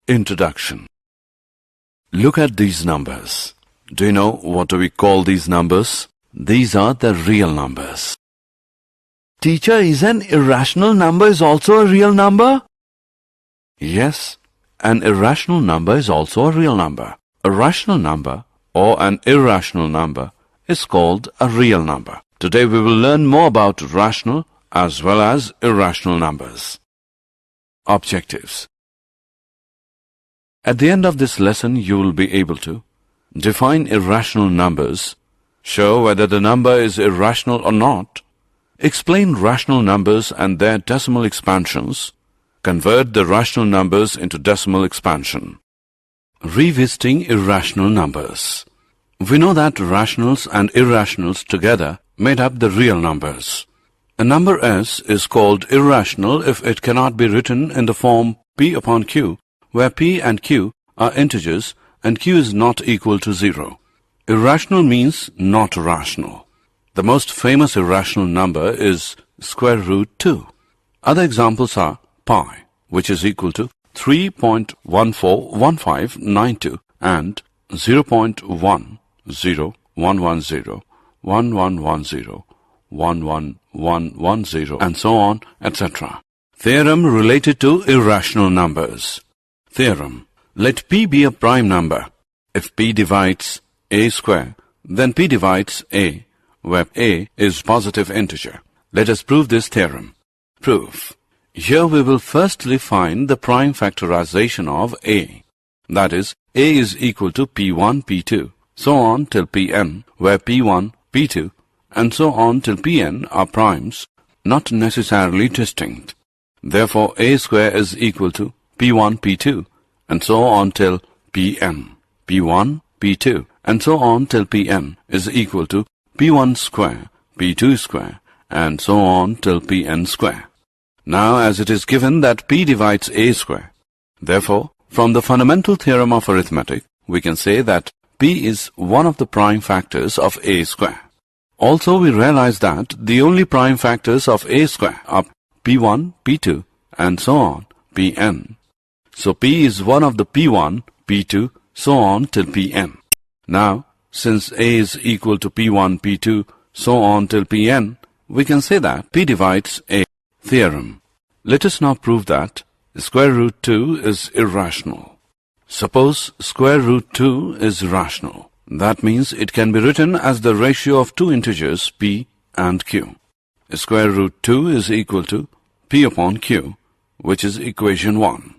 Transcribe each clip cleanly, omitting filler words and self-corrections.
Introduction. Look at these numbers. Do you know what do we call these numbers? These are the real numbers. Teacher, is an irrational number is also a real number? Yes, an irrational number is also a real number. A rational number or an irrational number is called a real number. Today we will learn more about rational as well as irrational numbers. Objectives. At the end of this lesson, you will be able to define irrational numbers, show whether the number is irrational or not, explain rational numbers and their decimal expansions, convert the rational numbers into decimal expansion. Revisiting irrational numbers. We know that rationals and irrationals together made up the real numbers. A number S is called irrational if it cannot be written in the form P upon Q, where P and Q are integers and Q is not equal to 0. Irrational means not rational. The most famous irrational number is square root 2. Other examples are pi, which is equal to 3.141592 and 0.1011011101110 and so on, etc. Theorem related to irrational numbers. Theorem. Let P be a prime number. If P divides a square, then P divides a, where a is positive integer. Let us prove this theorem. Proof. Here we will firstly find the prime factorization of a. That is, a is equal to P1, P2, so on till Pn, where P1, P2, and so on till Pn are primes, not necessarily distinct. Therefore, a square is equal to P1, P2, and so on till Pn. P1, P2, and so on till Pn is equal to P1 square, P2 square, and so on till Pn square. Now, as it is given that P divides a square, therefore, from the fundamental theorem of arithmetic, we can say that P is one of the prime factors of a square. Also, we realize that the only prime factors of a square are P1, P2, and so on, Pn. So, P is one of the P1, P2, so on till Pn. Now, since a is equal to P1, P2, so on till Pn, we can say that P divides a. Theorem. Let us now prove that square root 2 is irrational. Suppose square root 2 is rational. That means it can be written as the ratio of two integers P and Q. Square root 2 is equal to P upon Q, which is equation 1,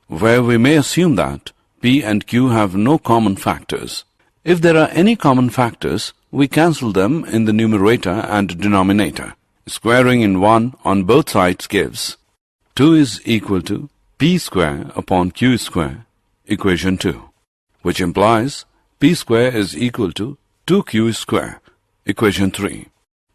where we may assume that P and Q have no common factors. If there are any common factors, we cancel them in the numerator and denominator. Squaring in 1 on both sides gives 2 is equal to P square upon Q square, equation 2, which implies P square is equal to 2Q square, equation 3.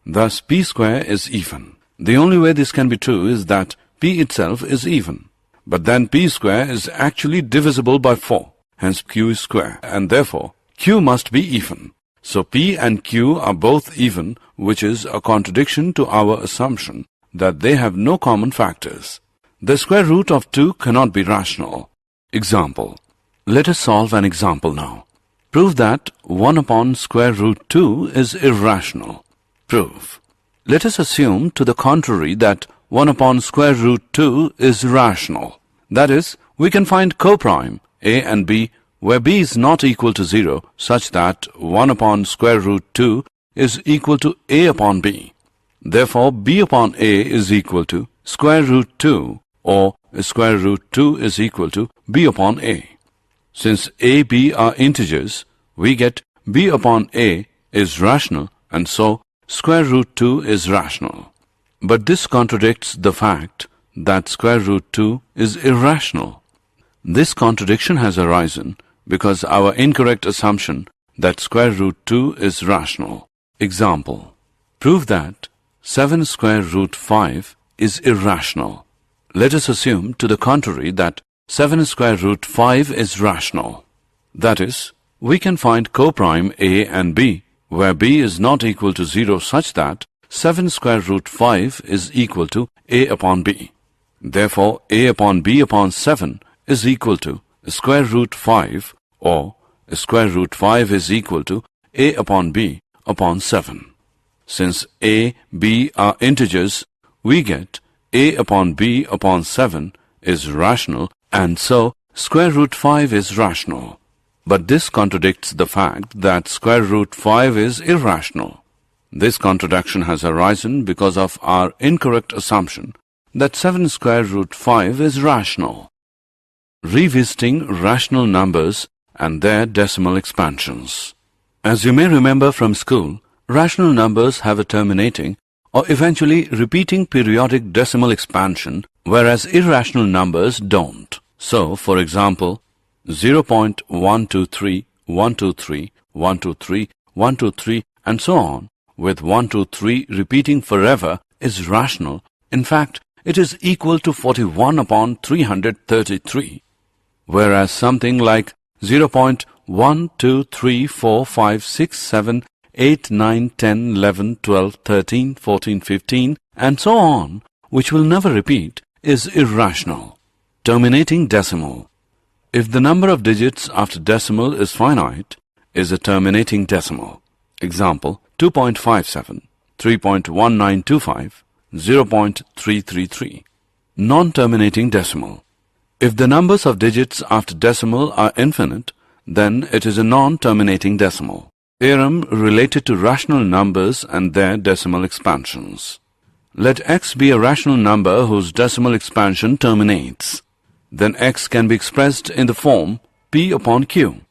Thus, P square is even. The only way this can be true is that P itself is even. But then P square is actually divisible by 4, hence Q is square, and therefore Q must be even. So P and Q are both even, which is a contradiction to our assumption that they have no common factors. The square root of 2 cannot be rational. Example. Let us solve an example now. Prove that 1 upon square root 2 is irrational. Proof. Let us assume to the contrary that 1 upon square root 2 is rational. That is, we can find coprime a and b where b is not equal to 0 such that 1 upon square root 2 is equal to a upon b. Therefore, b upon a is equal to square root 2 or square root 2 is equal to b upon a. Since a, b are integers, we get b upon a is rational and so square root 2 is rational. But this contradicts the fact that square root 2 is irrational. This contradiction has arisen because our incorrect assumption that square root 2 is rational. Example. Prove that 7 square root 5 is irrational. Let us assume to the contrary that 7 square root 5 is rational. That is, we can find coprime a and b where b is not equal to 0 such that 7 square root 5 is equal to a upon b. Therefore, a upon b upon 7 is equal to square root 5, or square root 5 is equal to a upon b upon 7. Since a, b are integers, we get a upon b upon 7 is rational, and so square root 5 is rational. But this contradicts the fact that square root 5 is irrational. This contradiction has arisen because of our incorrect assumption that 7 square root 5 is rational. Revisiting rational numbers and their decimal expansions. As you may remember from school, rational numbers have a terminating or eventually repeating periodic decimal expansion, whereas irrational numbers don't. So, for example, 0.123, 123, 123, 123, and so on, with 123 repeating forever is rational. In fact, it is equal to 41 upon 333. Whereas something like 0.1, 2, 3, 4, 5, 6, 7, 8, 9, 10, 11, 12, 13, 14, 15, and so on, which will never repeat, is irrational. Terminating decimal. If the number of digits after decimal is finite, is a terminating decimal. Example, 2.57, 3.1925, 0.333. Non-terminating decimal. If the numbers of digits after decimal are infinite, then it is a non-terminating decimal. Theorem related to rational numbers and their decimal expansions. Let x be a rational number whose decimal expansion terminates. Then x can be expressed in the form p upon q,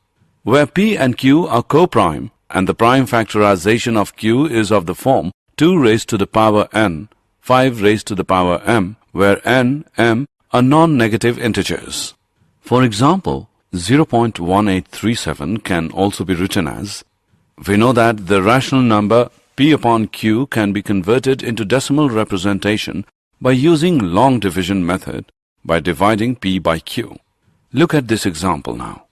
where p and q are co-prime and the prime factorization of q is of the form 2 raised to the power n, 5 raised to the power m, where n, m are non-negative integers. For example, 0.1837 can also be written as, we know that the rational number p upon q can be converted into decimal representation by using long division method by dividing p by q. Look at this example now.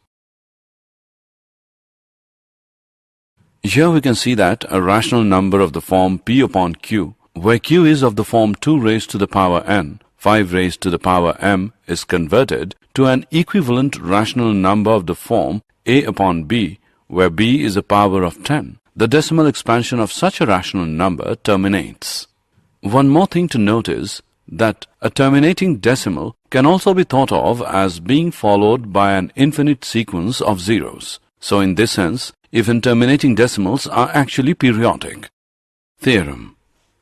Here we can see that a rational number of the form p upon q, where q is of the form 2 raised to the power n, 5 raised to the power m, is converted to an equivalent rational number of the form a upon b, where b is a power of 10. The decimal expansion of such a rational number terminates. One more thing to note is that a terminating decimal can also be thought of as being followed by an infinite sequence of zeros. So in this sense, even terminating decimals are actually periodic. Theorem.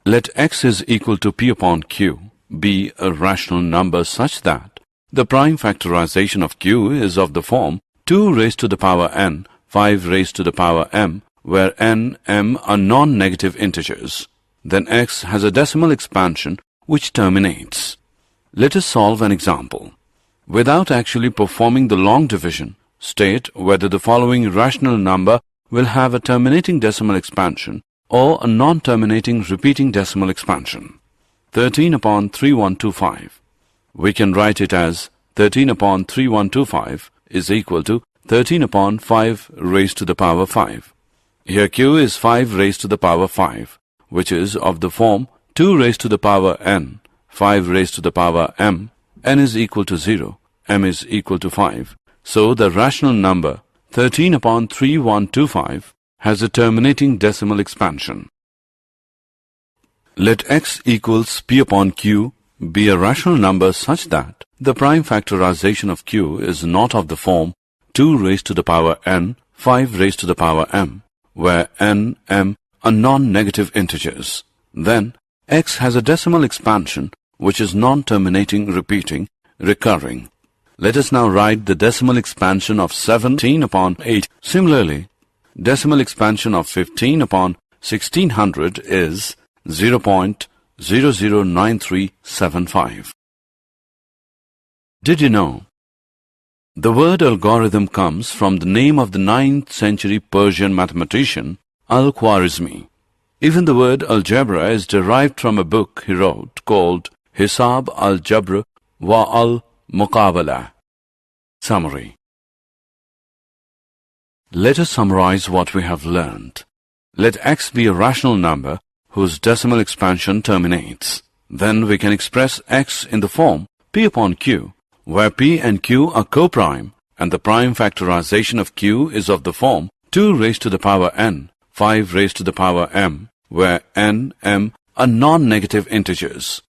Let x is equal to p upon q be a rational number such that the prime factorization of q is of the form 2 raised to the power n, 5 raised to the power m, where n, m are non-negative integers. Then x has a decimal expansion which terminates. Let us solve an example. Without actually performing the long division, state whether the following rational number will have a terminating decimal expansion or a non-terminating repeating decimal expansion. 13 upon 3125. We can write it as 13 upon 3125 is equal to 13 upon 5 raised to the power 5. Here q is 5 raised to the power 5, which is of the form 2 raised to the power n, 5 raised to the power m, n is equal to 0, m is equal to 5. So the rational number 13 upon 3125 has a terminating decimal expansion. Let x equals p upon q be a rational number such that the prime factorization of q is not of the form 2 raised to the power n, 5 raised to the power m, where n, m are non-negative integers. Then x has a decimal expansion which is non-terminating, repeating, recurring. Let us now write the decimal expansion of 17 upon 8. Similarly, decimal expansion of 15 upon 1600 is 0.009375. Did you know? The word algorithm comes from the name of the 9th century Persian mathematician Al-Khwarizmi. Even the word algebra is derived from a book he wrote called Hisab al-Jabr wa al-Muqabala. Summary. Let us summarize what we have learned. Let x be a rational number whose decimal expansion terminates. Then we can express x in the form p upon q, where p and q are co-prime and the prime factorization of q is of the form 2 raised to the power n, 5 raised to the power m, where n, m are non-negative integers.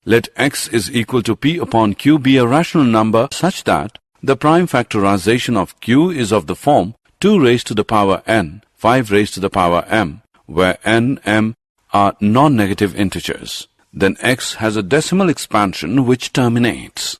Let x is equal to p upon q be a rational number such that the prime factorization of q is of the form 2 raised to the power n, 5 raised to the power m, where n, m are non-negative integers. Then x has a decimal expansion which terminates.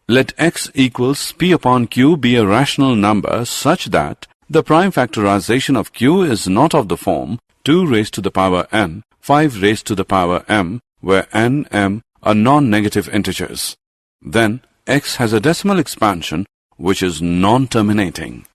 Let x equals p upon q be a rational number such that the prime factorization of q is not of the form 2 raised to the power n, 5 raised to the power m, where n, m are non-negative integers. Then x has a decimal expansion which is non-terminating.